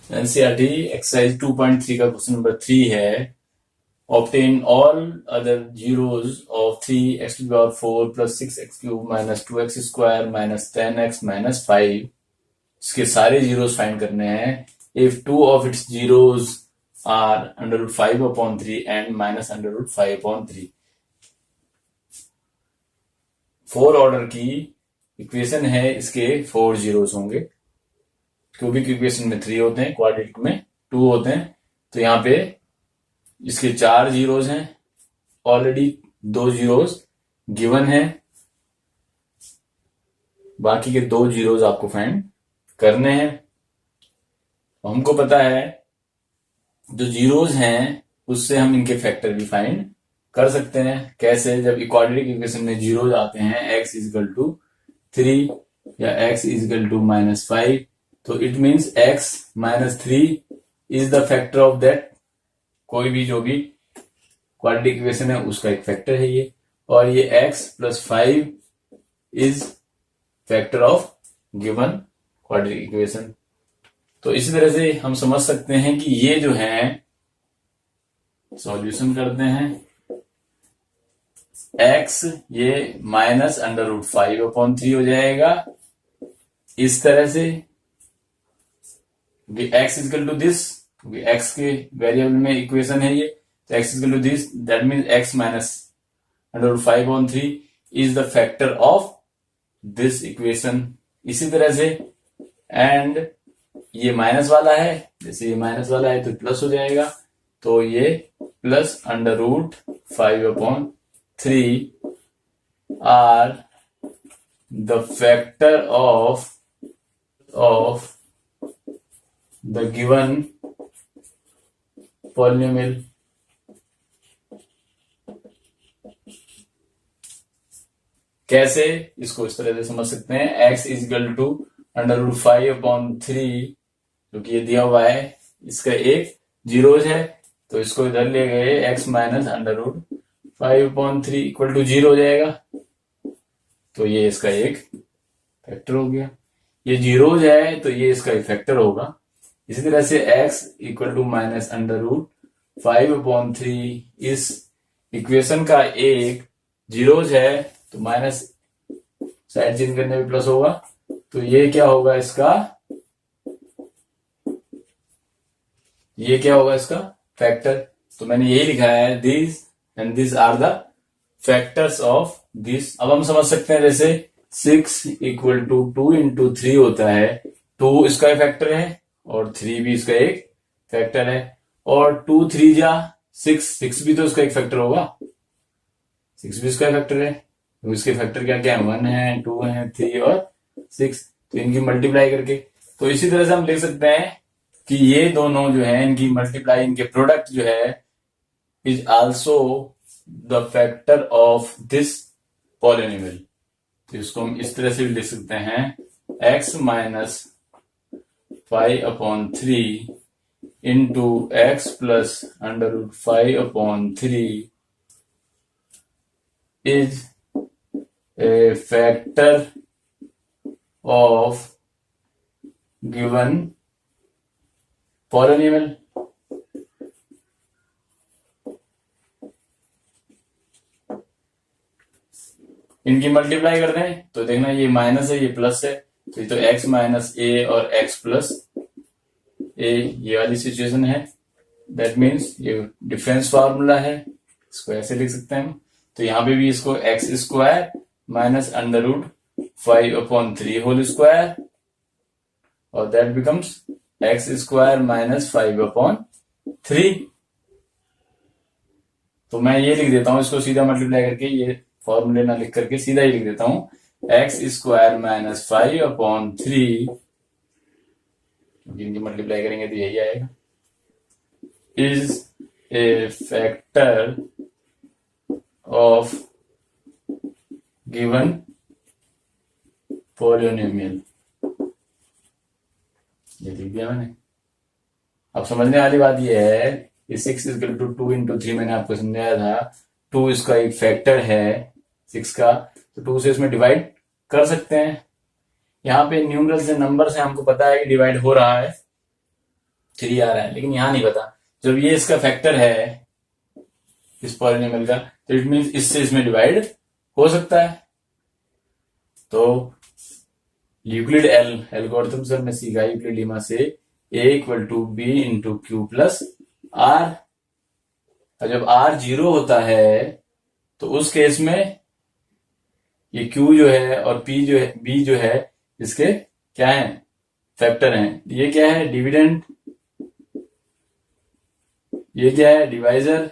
NCERT exercise 2.3 का question number 3 है। Obtain all other zeros of 3x to the power 4 plus 6x cube minus 2x square minus 10x minus 5, इसके सारे zeros find करने हैं if two of its zeros are under root 5/3 and minus under root 5/3। Four order की equation है, इसके 4 zeros होंगे। Cubic equation में 3 होते हैं, क्वाड्रेटिक में 2 होते हैं, तो यहाँ पे इसके 4 जीरोज हैं। ऑलरेडी 2 जीरोज गिवन है, बाकी के 2 जीरोज आपको फाइंड करने हैं। हमको पता है जो जीरोज हैं उससे हम इनके फैक्टर भी फाइंड कर सकते हैं। कैसे? जब क्वाड्रेटिक इक्वेशन में जीरोज आते हैं x इजिकल टू 3 या x इजिकल टू -5, तो it means x -3 is the factor of that. कोई भी जो भी क्वाड्रेटिक इक्वेशन है उसका एक फैक्टर है ये, और ये x + 5 is factor of given quadratic equation. तो इसी तरह से हम समझ सकते हैं कि ये जो है, सॉल्यूशन करते हैं, x ये -√5/3 हो जाएगा इस तरह से। x is equal to this, x के वेरिएबल में इक्वेशन है ये, तो x is equal to this, that means x -√5/3 is the factor of this equation. इसी तरह से एंड ये माइनस वाला है, जैसे ये माइनस वाला है तो प्लस हो जाएगा, तो ये +√5/3 are the factor of the given polynomial. कैसे? इसको इस तरह से समझ सकते हैं, x इजिकल टू √5/3, क्योंकि ये दिया हुआ है, इसका एक जीरोज है तो इसको इधर ले गए, x -√5/3 इक्वल टू 0 हो जाएगा, तो ये इसका एक फैक्टर हो गया। ये जीरोज है तो ये इसका एक फैक्टर होगा। इसी तरह से x इक्वल टू -√5/3 इस इक्वेशन का एक जीरोज है, तो माइनस साइड चेंज करने में प्लस होगा, तो ये क्या होगा इसका, ये क्या होगा इसका फैक्टर। तो मैंने यही लिखा है, this and this are the factors of this. अब हम समझ सकते हैं, जैसे 6 इक्वल टू 2 इंटू 3 होता है, 2 इसका फैक्टर है और 3 भी इसका एक फैक्टर है, और 2 3 जा 6 भी तो इसका एक फैक्टर होगा, 6 भी इसका फैक्टर है। तो इसके फैक्टर क्या क्या है, 1 है, 2 है, 3 और 6, तो इनकी मल्टीप्लाई करके, तो इसी तरह से हम देख सकते हैं कि ये दोनों जो है इनकी मल्टीप्लाई, इनके प्रोडक्ट जो है is also the factor of this polynomial. तो इसको हम इस तरह से भी लिख सकते हैं, x -5/3 into x + √5/3 is a factor of given polynomial। इनकी मल्टीप्लाई करते हैं तो देखना, ये माइनस है, ये प्लस है, तो ये तो x -a और x + a, ये वाली सिचुएशन है। दैट मीन्स ये डिफरेंस फार्मूला है, इसको ऐसे लिख सकते हैं हम। तो यहाँ पे भी इसको x² -√5/3 होल स्क्वायर, और दैट बिकम्स x² -5/3। तो मैं ये लिख देता हूं, इसको सीधा मल्टीप्लाई करके, ये फॉर्मूले ना लिख करके सीधा ही लिख देता हूं, x² -5/3, क्योंकि इनकी मल्टीप्लाई करेंगे तो यही आएगा, is a factor of given polynomial. ये लिख दिया मैंने। अब समझने वाली बात ये है कि 6 इजिकल टू 2 इंटू 3 मैंने आपको समझाया था, 2 इसका एक फैक्टर है 6 का, तो 2 से इसमें डिवाइड कर सकते हैं। यहाँ पे न्यूमरल से, नंबर से हमको पता है कि डिवाइड हो रहा है, 3 आ रहा है, लेकिन यहां नहीं पता। जब ये इसका फैक्टर है इस पॉलिनोमियल का, तो इट मीन्स इससे इसमें डिवाइड हो सकता है। तो यूक्लिड एल्गोरिथम से हमने सीखा यूक्लिड लेमा से a equal to B into Q plus R. और जब r 0 होता है तो उस केस में ये q जो है और p जो है, b जो है, इसके क्या है, फैक्टर हैं। ये क्या है, डिविडेंड, ये क्या है, डिवाइजर,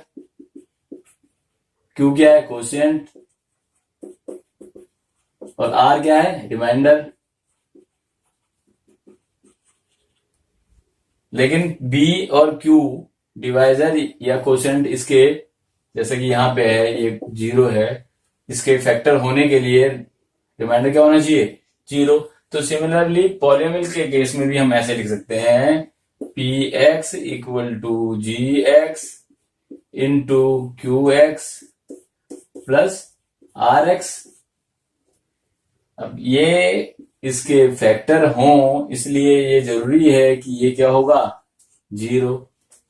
q क्या है, कोशिएंट, और r क्या है, रिमाइंडर। लेकिन b और q डिवाइजर या कोशिएंट इसके, जैसे कि यहां पे है ये 0 है, इसके फैक्टर होने के लिए रिमाइंडर क्या होना चाहिए, 0। तो सिमिलरली पॉलिनोमियल के केस में भी हम ऐसे लिख सकते हैं P X equal to G X into Q X plus R X. अब ये इसके फैक्टर हों, इसलिए ये जरूरी है कि ये क्या होगा, 0।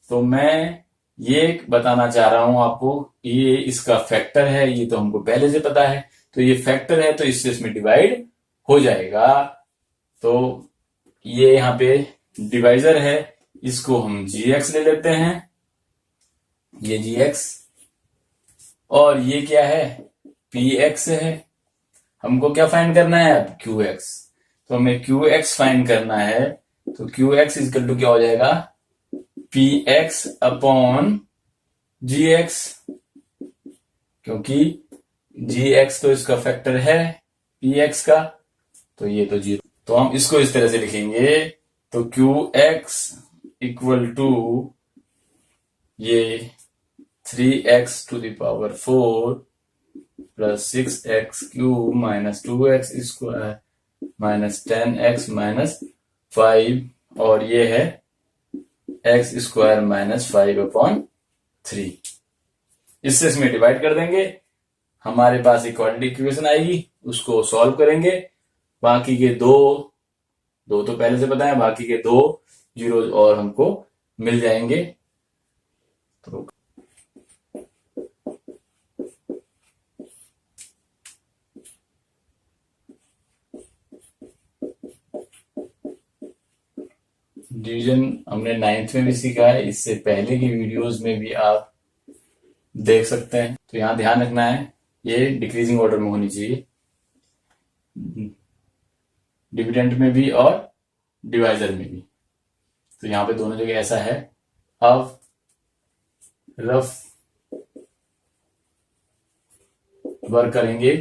तो मैं ये बताना चाह रहा हूं आपको, ये इसका फैक्टर है, ये तो हमको पहले से पता है। तो ये फैक्टर है तो इससे इसमें डिवाइड हो जाएगा। तो ये यहाँ पे डिवाइजर है, इसको हम gx ले लेते हैं, ये gx, और ये क्या है, px है। हमको क्या फाइंड करना है अब, qx। तो हमें qx फाइंड करना है, तो qx इक्वल टू क्या हो जाएगा, px अपॉन gx, क्योंकि gx तो इसका फैक्टर है px का, तो ये तो 0। तो हम इसको इस तरह से लिखेंगे, तो qx इक्वल टू ये 3x to the power 4 plus 6x cube minus 2x square minus 10x minus 5, और ये है x स्क्वायर माइनस 5/3। इससे इसमें डिवाइड कर देंगे, हमारे पास इक्वालिटी इक्वेशन आएगी, उसको सॉल्व करेंगे। बाकी के दो तो पहले से पता है, बाकी के 2 जीरो और हमको मिल जाएंगे। तो डिवीजन हमने 9th में भी सीखा है, इससे पहले की वीडियोस में भी आप देख सकते हैं। तो यहां ध्यान रखना है, ये डिक्रीजिंग ऑर्डर में होनी चाहिए, डिविडेंड में भी और डिवाइजर में भी। तो यहाँ पे दोनों जगह ऐसा है। अब रफ वर्क करेंगे,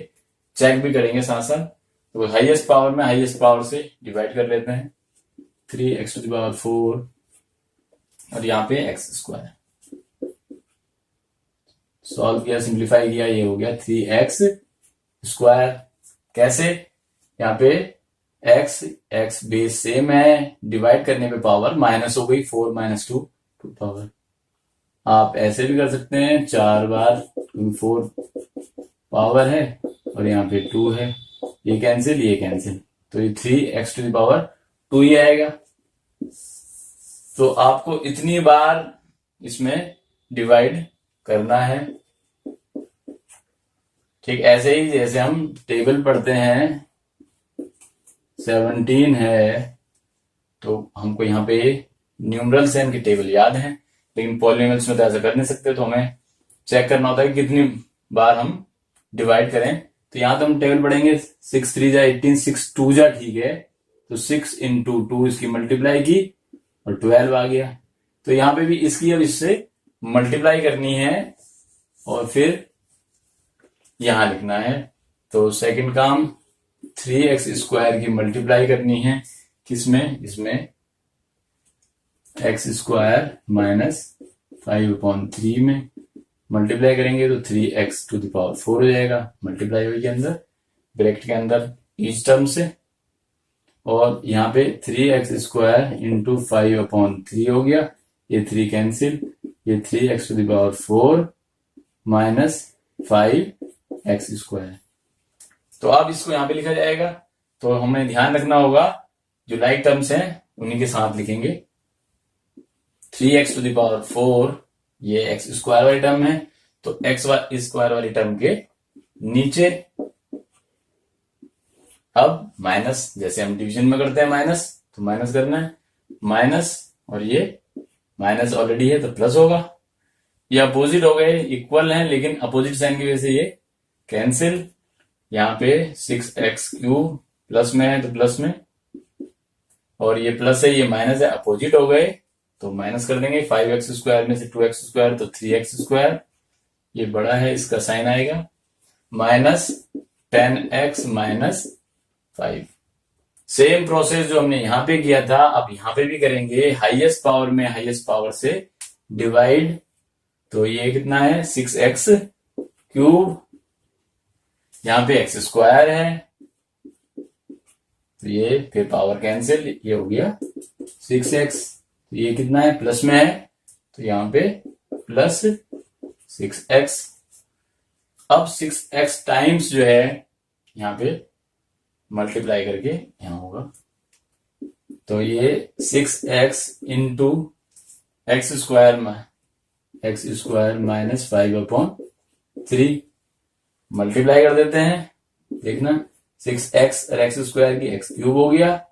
चेक भी करेंगे साथ साथ। तो हाईएस्ट पावर में हाईएस्ट पावर से डिवाइड कर लेते हैं, 3x टू द पावर 4 और यहाँ पे x स्क्वायर। सॉल्व किया, सिंप्लीफाई किया, ये हो गया 3x स्क्वायर। कैसे, यहाँ पे x बेस सेम है, डिवाइड करने पे पावर माइनस हो गई, 4 माइनस 2 पावर। आप ऐसे भी कर सकते हैं, 4 बार 4 पावर है और यहाँ पे 2 है, ये कैंसिल ये कैंसिल, तो ये 3x टू द पावर 2 ही आएगा। तो आपको इतनी बार इसमें डिवाइड करना है। ठीक ऐसे ही जैसे हम टेबल पढ़ते हैं, 17 है, तो हमको यहाँ पे न्यूमरल्स हैं, इनकी टेबल याद है, लेकिन पॉलिनोमियल्स में तो ऐसा कर नहीं सकते। तो हमें चेक करना होता है कि कितनी बार हम डिवाइड करें। तो यहां तो हम टेबल पढ़ेंगे, 6 3 जा 18, 6 2 जा, ठीक है, तो 6 इंटू 2 इसकी मल्टीप्लाई की और 12 आ गया। तो यहां पे भी इसकी अब इससे मल्टीप्लाई करनी है और फिर यहां लिखना है। तो सेकंड काम, 3x स्क्वायर की मल्टीप्लाई करनी है, किसमें, इसमें x स्क्वायर माइनस 5/3 में मल्टीप्लाई करेंगे तो 3x टू द पावर 4 हो जाएगा, मल्टीप्लाई होगी अंदर ब्रैकेट के अंदर ईच टर्म से, और यहाँ पे 3x स्क्वायर इंटू 5/3 हो गया, ये 3 कैंसिल, ये 3x to the power 4 minus 5x square. तो अब इसको यहाँ पे लिखा जाएगा। तो हमें ध्यान रखना होगा, जो लाइक टर्म्स हैं उन्हीं के साथ लिखेंगे। 3x टू द पावर 4 ये एक्स स्क्वायर वाली टर्म है, तो एक्स स्क्वायर वाली टर्म के नीचे अब माइनस, जैसे हम डिवीजन में करते हैं माइनस, तो माइनस करना है, माइनस, और ये माइनस ऑलरेडी है तो प्लस होगा। ये अपोजिट हो गए, इक्वल हैं लेकिन अपोजिट साइन की वजह से ये कैंसिल। यहाँ पे 6x³ प्लस में है तो प्लस में, और ये प्लस है ये माइनस है, अपोजिट हो गए तो माइनस कर देंगे। 5x² में से 2x² तो 3x², ये बड़ा है इसका साइन आएगा, minus 10x minus 5। Same process जो हमने यहां पे किया था अब यहां पे भी करेंगे। हाईएस्ट पावर में हाईएस्ट पावर से डिवाइड, तो ये कितना है 6x³, यहां पे x² है तो ये फिर पावर कैंसिल, ये हो गया 6x, तो ये कितना है प्लस में है तो यहां पे प्लस 6x। अब 6x टाइम्स जो है यहां पे मल्टीप्लाई करके यहां होगा, तो ये 6x into x² minus 5/3 multiply कर देते हैं। देखना 6x और x² की x³ हो गया,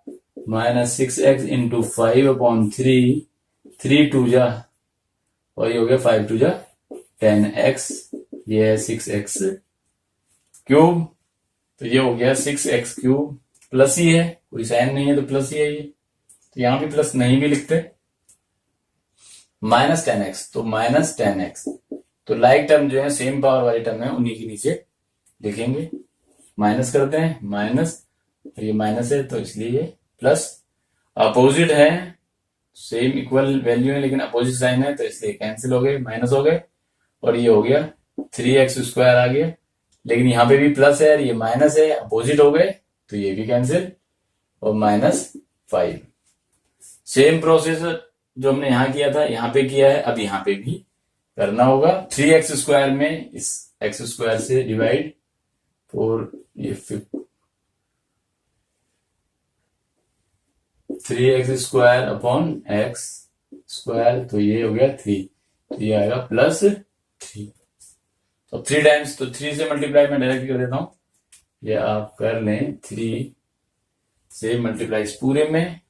माइनस 6x इंटू 5/3, 3 2 जा, और ये हो गया 5 2 जा 10x, ये है 6x³, तो ये हो गया 6x³ प्लस ही है, कोई साइन नहीं है तो प्लस ही है ये, तो यहां भी प्लस नहीं भी लिखते। माइनस 10x, तो माइनस 10x, तो लाइक टर्म जो है सेम पावर वाली टर्म है उन्हीं के नीचे लिखेंगे। माइनस करते हैं, माइनस, ये माइनस है तो इसलिए ये प्लस, अपोजिट है सेम इक्वल वैल्यू है लेकिन अपोजिट साइन है तो इसलिए कैंसिल हो गए, माइनस हो गए, और ये हो गया 3x² आ गया, लेकिन यहां पे भी प्लस है, ये माइनस है, अपोजिट हो गए तो ये भी कैंसिल, और माइनस 5। सेम प्रोसेस जो हमने यहां किया था यहां पे किया है, अब यहां पे भी करना होगा। 3x² में इस x² से डिवाइड, और ये 3x² अपॉन x², तो ये हो गया 3, तो ये आएगा प्लस 3, तो 3 टाइम्स, तो 3 से मल्टीप्लाई मैं डायरेक्ट कर देता हूं, ये आप कर लें, 3 से मल्टीप्लाई इस पूरे में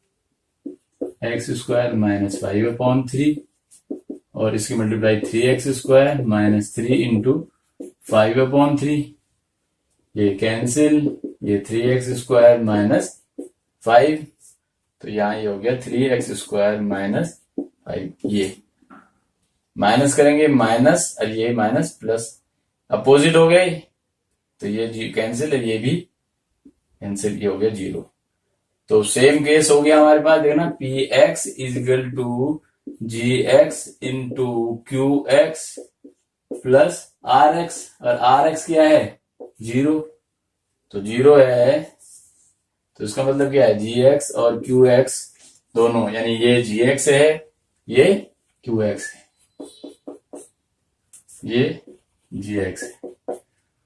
x² माइनस 5/3, और इसकी मल्टीप्लाई 3x² माइनस 3 इंटू 5/3, ये कैंसिल, ये 3x² माइनस 5, तो यहां ये हो गया 3x² माइनस 5, ये माइनस करेंगे, माइनस, और ये माइनस प्लस, अपोजिट हो गए तो ये कैंसिल है, ये भी कैंसिल, ये हो गया 0। तो सेम केस हो गया हमारे पास, देखना px is equal to gx into qx plus rx, और rx क्या है 0, तो 0 है, तो इसका मतलब क्या है gx और qx दोनों, यानी ये gx है, ये qx है, ये gx है,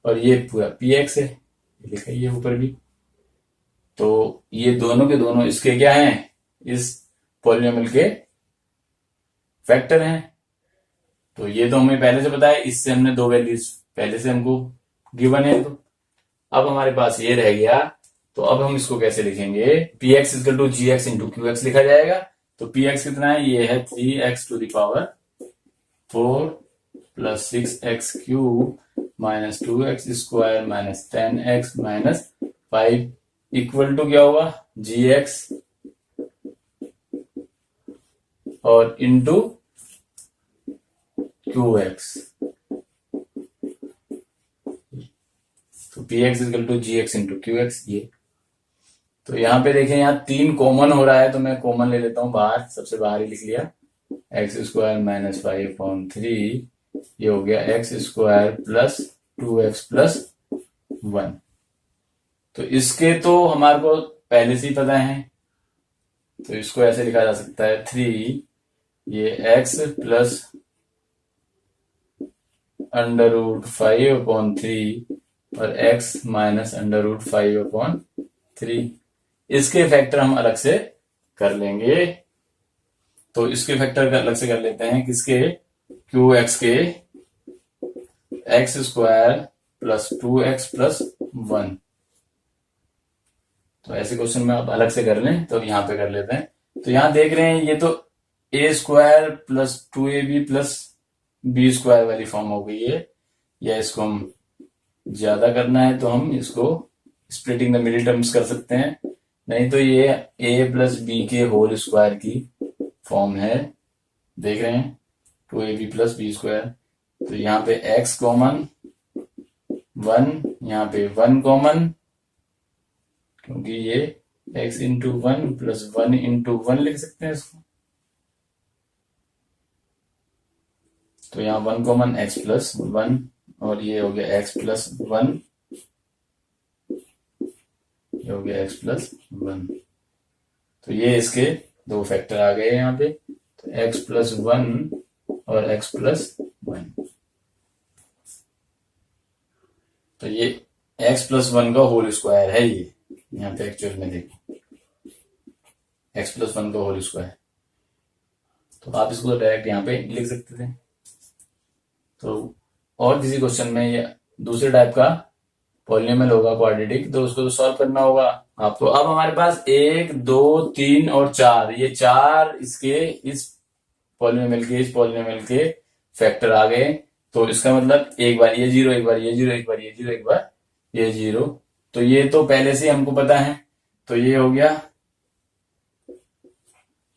और ये पूरा px है, लिखा ये ऊपर भी, तो ये दोनों के दोनों इसके क्या हैं, इस पॉलिनोमियल के फैक्टर हैं। तो ये तो हमें पहले से पता है, इससे हमने 2 वैल्यूज पहले से हमको गिवन है, तो अब हमारे पास ये रह गया, तो अब हम इसको कैसे लिखेंगे, px equal to gx into qx लिखा जाएगा। तो px कितना है, ये है 3x to the power 4 plus 6x³ minus 2x² minus 10x minus 5 equal to क्या होगा gx और इंटू qx, तो px equal to gx into qx, ये तो यहां पे देखें, यहाँ 3 कॉमन हो रहा है, तो मैं कॉमन ले लेता हूं बाहर, सबसे बाहर ही लिख लिया, x² माइनस 5/3, ये हो गया x² प्लस 2x प्लस 1। तो इसके तो हमारे को पहले से ही पता है, तो इसको ऐसे लिखा जा सकता है 3, ये x प्लस √5/3 और x माइनस √5/3, इसके फैक्टर हम अलग से कर लेंगे। तो इसके फैक्टर अलग से कर लेते हैं, किसके, क्यू एक्स के, x square plus 2x plus 1। तो ऐसे क्वेश्चन में आप अलग से कर लें, तो यहाँ पे कर लेते हैं। तो यहाँ देख रहे हैं ये तो A square plus 2ab plus B square वाली फॉर्म हो गई है, या इसको हम ज्यादा करना है तो हम इसको स्प्लिटिंग द मिडिल टर्म्स कर सकते हैं, नहीं तो ये a प्लस बी के होल स्क्वायर की फॉर्म है। देख रहे हैं 2ab प्लस बी स्क्वायर। तो यहाँ पे x कॉमन 1, यहाँ पे 1 कॉमन, क्योंकि ये x इंटू 1 प्लस 1 इंटू 1 लिख सकते हैं इसको। तो यहाँ 1 कॉमन x प्लस 1, और ये हो गया x प्लस 1, ये हो गया x प्लस 1। तो ये इसके दो फैक्टर आ गए यहाँ पे, तो x प्लस 1 और x प्लस 1। तो ये x प्लस 1 का होल स्क्वायर है, ये यहाँ पे एक्चुअल में देखो x प्लस 1 का होल स्क्वायर। तो आप इसको डायरेक्ट यहाँ पे लिख सकते थे। तो और किसी क्वेश्चन में ये दूसरे टाइप का पॉलिनोमियल होगा क्वाड्रेटिक, तो उसको तो सॉल्व करना होगा आपको। अब हमारे पास 1, 2, 3 और 4, ये 4 इसके इस पॉलिनोमियल के फैक्टर आ गए। तो इसका मतलब एक बार ये 0, एक बार ये 0, एक बार ये 0, एक बार ये 0। तो ये तो पहले से हमको पता है, तो ये हो गया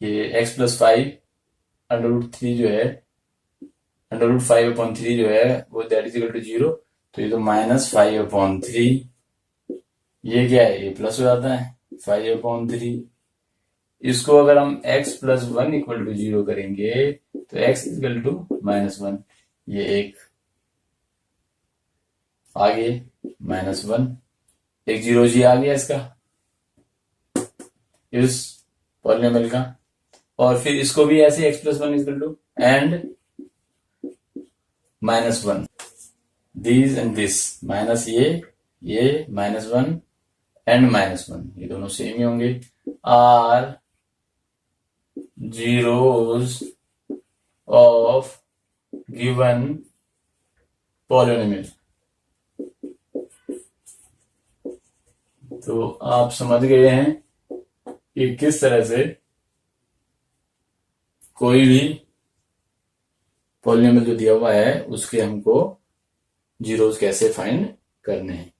ये x प्लस 5 √3 जो है, √5/3 जो है वो दैट इज इक्वल टू 0। तो ये तो -5/3, ये क्या है, ये प्लस हो जाता है 5/3। इसको अगर हम x प्लस 1 इक्वल टू 0 करेंगे तो x इक्वल टू -1, ये एक आगे -1, एक 0 जी आ गया इसका, इस पॉलिनोमियल का। और फिर इसको भी ऐसे x plus 1 equal to and -1, this and this, minus ये -1 एंड -1, ये दोनों सेम ही होंगे, are zeros of given polynomial। तो आप समझ गए हैं कि किस तरह से कोई भी पॉलिनोमियल जो दिया हुआ है उसके हमको जीरोस कैसे फाइंड करने हैं।